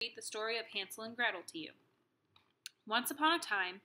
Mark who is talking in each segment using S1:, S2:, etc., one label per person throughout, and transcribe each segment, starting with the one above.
S1: read the story of Hansel and Gretel to you. Once upon a time,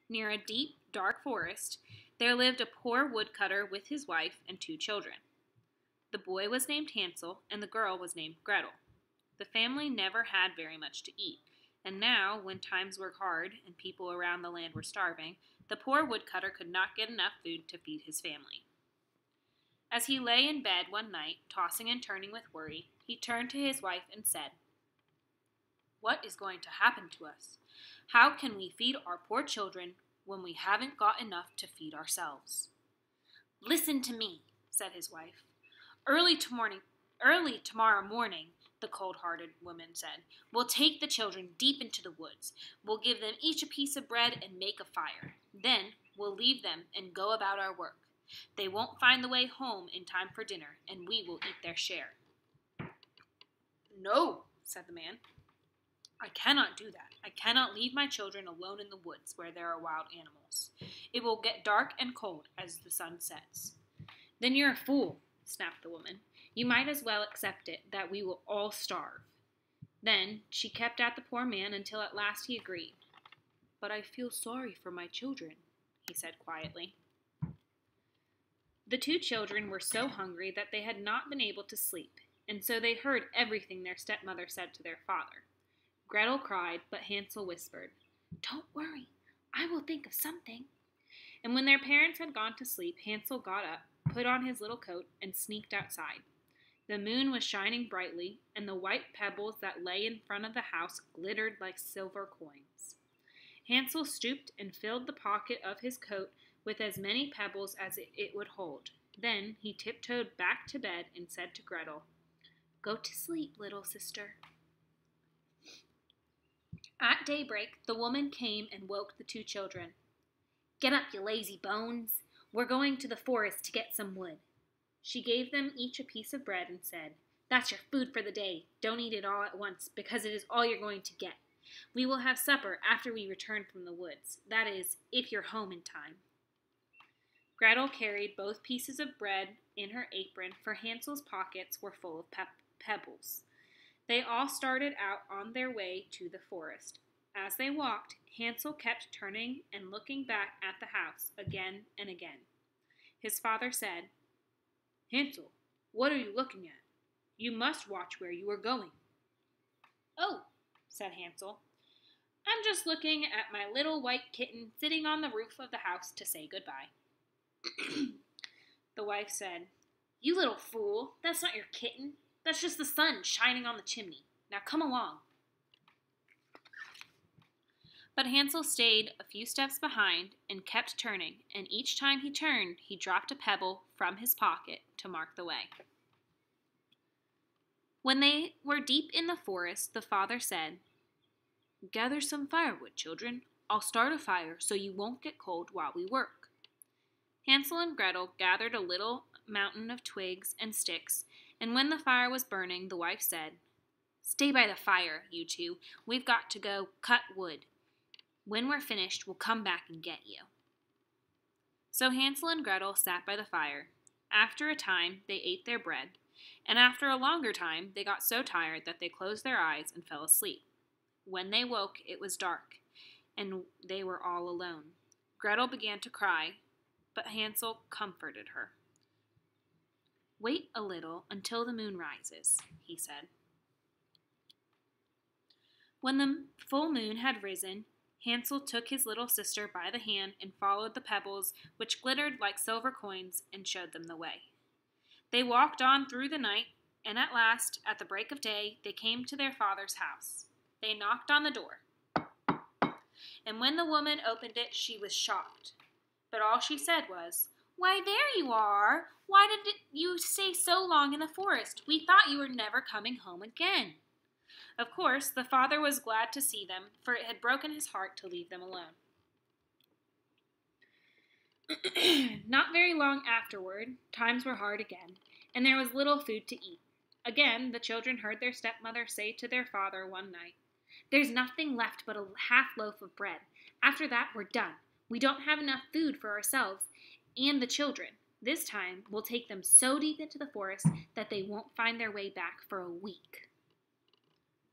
S1: near a deep, dark forest, there lived a poor woodcutter with his wife and 2 children. The boy was named Hansel, and the girl was named Gretel. The family never had very much to eat, and now, when times were hard and people around the land were starving, the poor woodcutter could not get enough food to feed his family. As he lay in bed one night, tossing and turning with worry, he turned to his wife and said, "What is going to happen to us? How can we feed our poor children when we haven't got enough to feed ourselves?" "Listen to me," said his wife. Early tomorrow morning, the cold-hearted woman said, "we'll take the children deep into the woods. We'll give them each a piece of bread and make a fire. Then we'll leave them and go about our work. They won't find the way home in time for dinner, and we will eat their share." "No," said the man. "I cannot do that. I cannot leave my children alone in the woods where there are wild animals. It will get dark and cold as the sun sets." "Then you're a fool," snapped the woman. "You might as well accept it that we will all starve." Then she kept at the poor man until at last he agreed. "But I feel sorry for my children," he said quietly. The 2 children were so hungry that they had not been able to sleep, and so they heard everything their stepmother said to their father. Gretel cried, but Hansel whispered, "Don't worry, I will think of something." And when their parents had gone to sleep, Hansel got up, put on his little coat, and sneaked outside. The moon was shining brightly, and the white pebbles that lay in front of the house glittered like silver coins. Hansel stooped and filled the pocket of his coat with as many pebbles as it would hold. Then he tiptoed back to bed and said to Gretel, "Go to sleep, little sister." At daybreak, the woman came and woke the 2 children. "Get up, you lazy bones. We're going to the forest to get some wood." She gave them each a piece of bread and said, "That's your food for the day. Don't eat it all at once, because it is all you're going to get. We will have supper after we return from the woods. That is, if you're home in time." Gretel carried both pieces of bread in her apron, for Hansel's pockets were full of pebbles. They all started out on their way to the forest. As they walked, Hansel kept turning and looking back at the house again and again. His father said, "Hansel, what are you looking at? You must watch where you are going." "Oh," said Hansel, "I'm just looking at my little white kitten sitting on the roof of the house to say goodbye." The wife said, "You little fool, that's not your kitten. That's just the sun shining on the chimney. Now come along." But Hansel stayed a few steps behind and kept turning, and each time he turned, he dropped a pebble from his pocket to mark the way. When they were deep in the forest, the father said, "Gather some firewood, children. I'll start a fire so you won't get cold while we work." Hansel and Gretel gathered a little mountain of twigs and sticks, and when the fire was burning, the wife said, "Stay by the fire, you 2. We've got to go cut wood. When we're finished, we'll come back and get you." So Hansel and Gretel sat by the fire. After a time, they ate their bread, and after a longer time, they got so tired that they closed their eyes and fell asleep. When they woke, it was dark, and they were all alone. Gretel began to cry, but Hansel comforted her. "Wait a little until the moon rises," he said. When the full moon had risen, Hansel took his little sister by the hand and followed the pebbles, which glittered like silver coins, and showed them the way. They walked on through the night, and at last, at the break of day, they came to their father's house. They knocked on the door, and when the woman opened it, she was shocked. But all she said was, "Why, there you are! Why did you stay so long in the forest? We thought you were never coming home again." Of course, the father was glad to see them, for it had broken his heart to leave them alone. Not very long afterward, times were hard again, and there was little food to eat. Again, the children heard their stepmother say to their father one night, "There's nothing left but a half loaf of bread. After that, we're done. We don't have enough food for ourselves and the children. This time, we'll take them so deep into the forest that they won't find their way back for a week."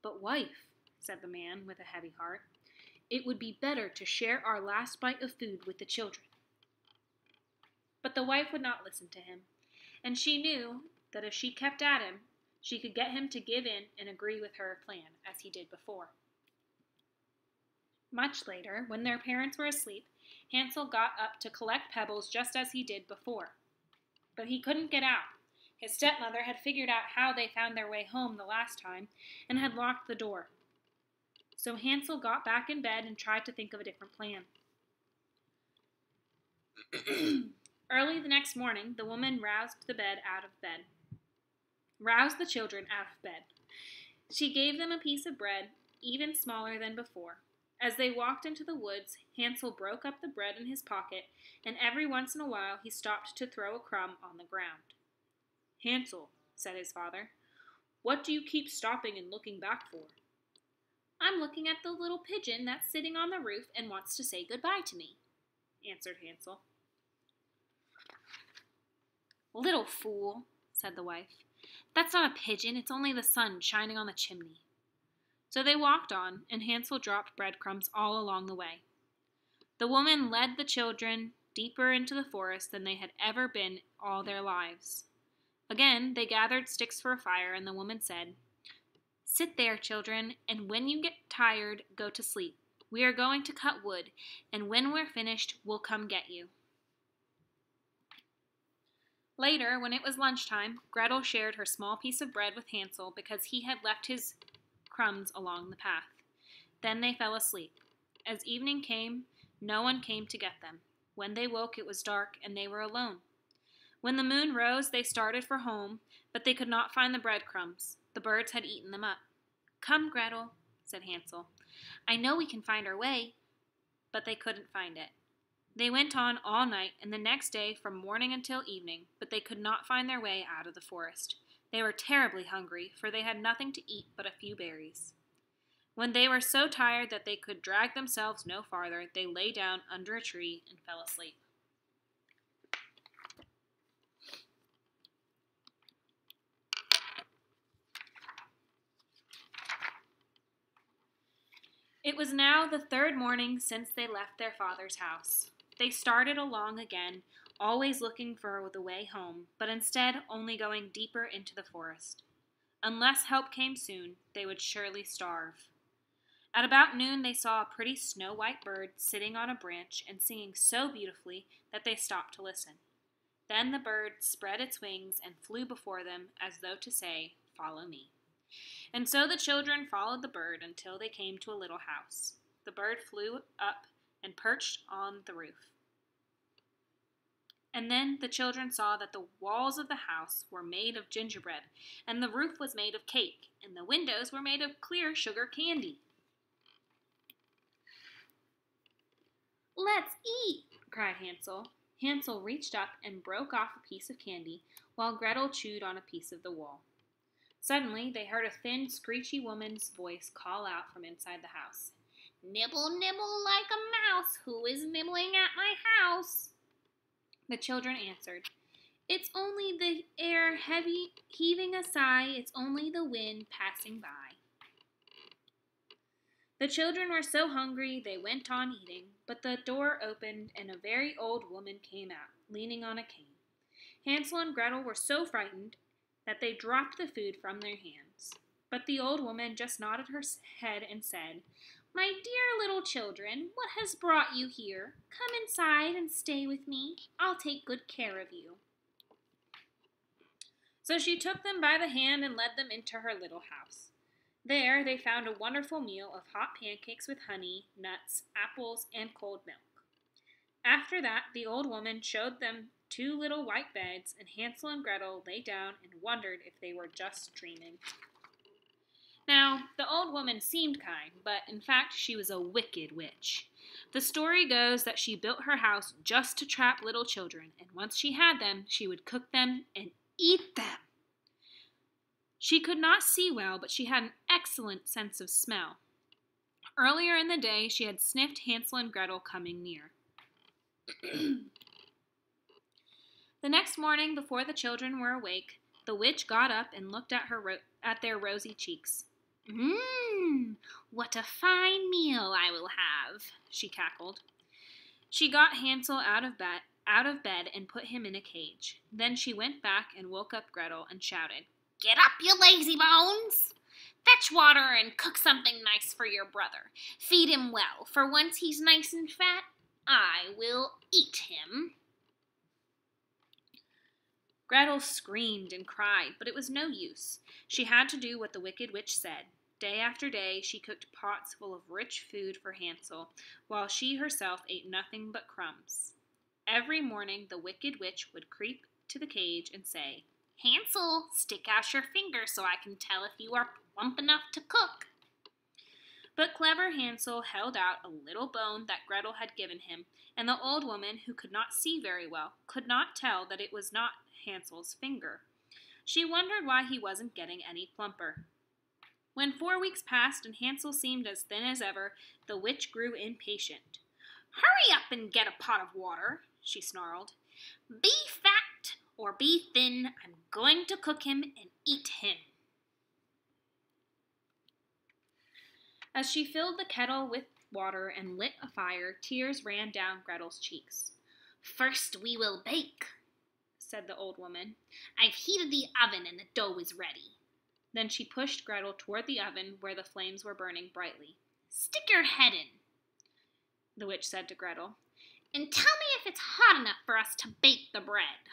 S1: "But wife, said the man with a heavy heart. "It would be better to share our last bite of food with the children." But the wife would not listen to him, and she knew that if she kept at him, she could get him to give in and agree with her plan, as he did before. Much later, when their parents were asleep, Hansel got up to collect pebbles just as he did before. But he couldn't get out. His stepmother had figured out how they found their way home the last time and had locked the door. So Hansel got back in bed and tried to think of a different plan. Early the next morning, the woman roused the children out of bed. She gave them a piece of bread, even smaller than before. As they walked into the woods, Hansel broke up the bread in his pocket, and every once in a while he stopped to throw a crumb on the ground. "Hansel," said his father, "what do you keep stopping and looking back for?" "I'm looking at the little pigeon that's sitting on the roof and wants to say goodbye to me," answered Hansel. "Little fool," said the wife. "That's not a pigeon, it's only the sun shining on the chimney." So they walked on, and Hansel dropped breadcrumbs all along the way. The woman led the children deeper into the forest than they had ever been all their lives. Again, they gathered sticks for a fire, and the woman said, "Sit there, children, and when you get tired, go to sleep. We are going to cut wood, and when we're finished, we'll come get you." Later, when it was lunchtime, Gretel shared her small piece of bread with Hansel because he had left his crumbs along the path. Then they fell asleep. As evening came, no one came to get them. When they woke, it was dark, and they were alone. When the moon rose, they started for home, but they could not find the breadcrumbs. The birds had eaten them up. "Come, Gretel," said Hansel. "I know we can find our way." But they couldn't find it. They went on all night and the next day from morning until evening, but they could not find their way out of the forest. They were terribly hungry, for they had nothing to eat but a few berries. When they were so tired that they could drag themselves no farther, they lay down under a tree and fell asleep. It was now the third morning since they left their father's house. They started along again, always looking for the way home, but instead only going deeper into the forest. Unless help came soon, they would surely starve. At about noon they saw a pretty snow-white bird sitting on a branch and singing so beautifully that they stopped to listen. Then the bird spread its wings and flew before them as though to say, "Follow me." And so the children followed the bird until they came to a little house. The bird flew up and perched on the roof. And then the children saw that the walls of the house were made of gingerbread, and the roof was made of cake, and the windows were made of clear sugar candy. "Let's eat!" cried Hansel. Hansel reached up and broke off a piece of candy, while Gretel chewed on a piece of the wall. Suddenly, they heard a thin, screechy woman's voice call out from inside the house. "Nibble, nibble like a mouse. Who is nibbling at my house?" The children answered, "It's only the air heaving a sigh. It's only the wind passing by." The children were so hungry they went on eating, but the door opened and a very old woman came out, leaning on a cane. Hansel and Gretel were so frightened that they dropped the food from their hands. But the old woman just nodded her head and said, "My dear little children, what has brought you here? Come inside and stay with me. I'll take good care of you." So she took them by the hand and led them into her little house. There they found a wonderful meal of hot pancakes with honey, nuts, apples, and cold milk. After that, the old woman showed them 2 little white beds, and Hansel and Gretel lay down and wondered if they were just dreaming. Now, the old woman seemed kind, but in fact she was a wicked witch. The story goes that she built her house just to trap little children, and once she had them, she would cook them and eat them. She could not see well, but she had an excellent sense of smell. Earlier in the day, she had sniffed Hansel and Gretel coming near. The next morning, before the children were awake, the witch got up and looked at their rosy cheeks. What a fine meal I will have, she cackled. She got Hansel out of bed and put him in a cage. Then she went back and woke up Gretel and shouted, "Get up, you lazy bones! Fetch water and cook something nice for your brother. Feed him well, for once he's nice and fat, I will eat him." Gretel screamed and cried, but it was no use. She had to do what the wicked witch said. Day after day she cooked pots full of rich food for Hansel, while she herself ate nothing but crumbs. Every morning the wicked witch would creep to the cage and say, "Hansel, stick out your finger so I can tell if you are plump enough to cook." But clever Hansel held out a little bone that Gretel had given him, and the old woman, who could not see very well, could not tell that it was not Hansel's finger. She wondered why he wasn't getting any plumper. When 4 weeks passed and Hansel seemed as thin as ever, the witch grew impatient. "Hurry up and get a pot of water," she snarled. "Be fat or be thin, I'm going to cook him and eat him." As she filled the kettle with water and lit a fire, tears ran down Gretel's cheeks. "First we will bake," said the old woman. "I've heated the oven and the dough is ready." Then she pushed Gretel toward the oven where the flames were burning brightly. "Stick your head in," the witch said to Gretel, "and tell me if it's hot enough for us to bake the bread."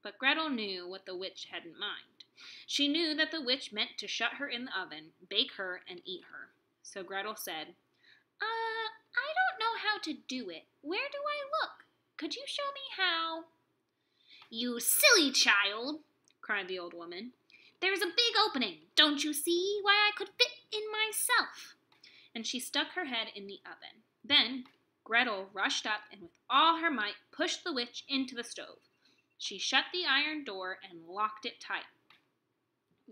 S1: But Gretel knew what the witch had in mind. She knew that the witch meant to shut her in the oven, bake her, and eat her. So Gretel said, I don't know how to do it. Where do I look? Could you show me how?" "You silly child," cried the old woman. "There's a big opening. Don't you see why I could fit in myself?" And she stuck her head in the oven. Then Gretel rushed up and with all her might pushed the witch into the stove. She shut the iron door and locked it tight.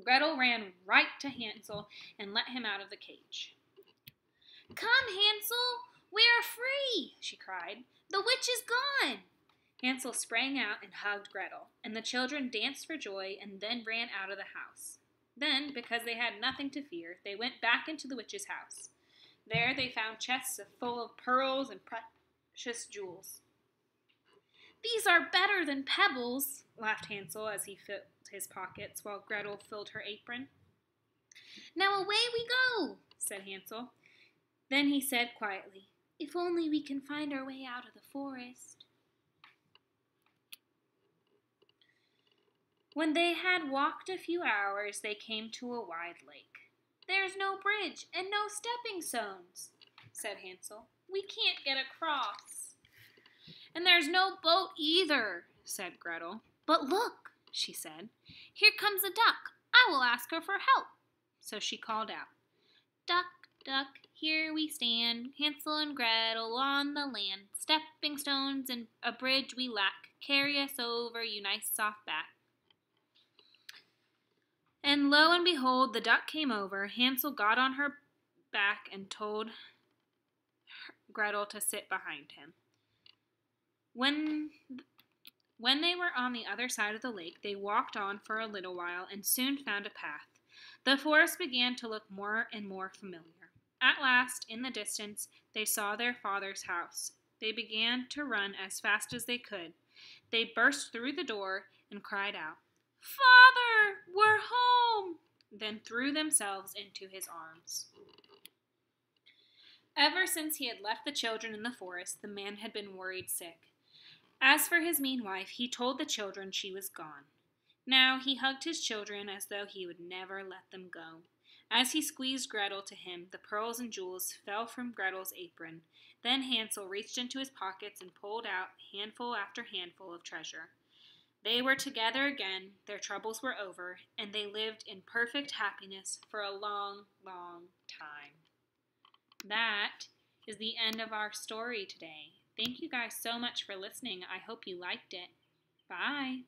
S1: Gretel ran right to Hansel and let him out of the cage. "Come, Hansel, we are free," she cried. "The witch is gone." Hansel sprang out and hugged Gretel, and the children danced for joy and then ran out of the house. Then, because they had nothing to fear, they went back into the witch's house. There they found chests full of pearls and precious jewels. "These are better than pebbles," laughed Hansel as he filled his pockets while Gretel filled her apron. "Now away we go," said Hansel. Then he said quietly, "If only we can find our way out of the forest." When they had walked a few hours, they came to a wide lake. "There's no bridge and no stepping stones," said Hansel. "We can't get across." "And there's no boat either," said Gretel. "But look," she said, "here comes a duck. I will ask her for help." So she called out, "Duck, duck, here we stand, Hansel and Gretel on the land. Stepping stones and a bridge we lack. Carry us over, you nice soft back." And lo and behold, the duck came over. Hansel got on her back and told Gretel to sit behind him. When they were on the other side of the lake, they walked on for a little while and soon found a path. The forest began to look more and more familiar. At last, in the distance, they saw their father's house. They began to run as fast as they could. They burst through the door and cried out, "Father, we're home!" then threw themselves into his arms. Ever since he had left the children in the forest, the man had been worried sick. As for his mean wife, he told the children she was gone. Now he hugged his children as though he would never let them go. As he squeezed Gretel to him, the pearls and jewels fell from Gretel's apron. Then Hansel reached into his pockets and pulled out handful after handful of treasure. They were together again, their troubles were over, and they lived in perfect happiness for a long, long time. That is the end of our story today. Thank you guys so much for listening. I hope you liked it. Bye.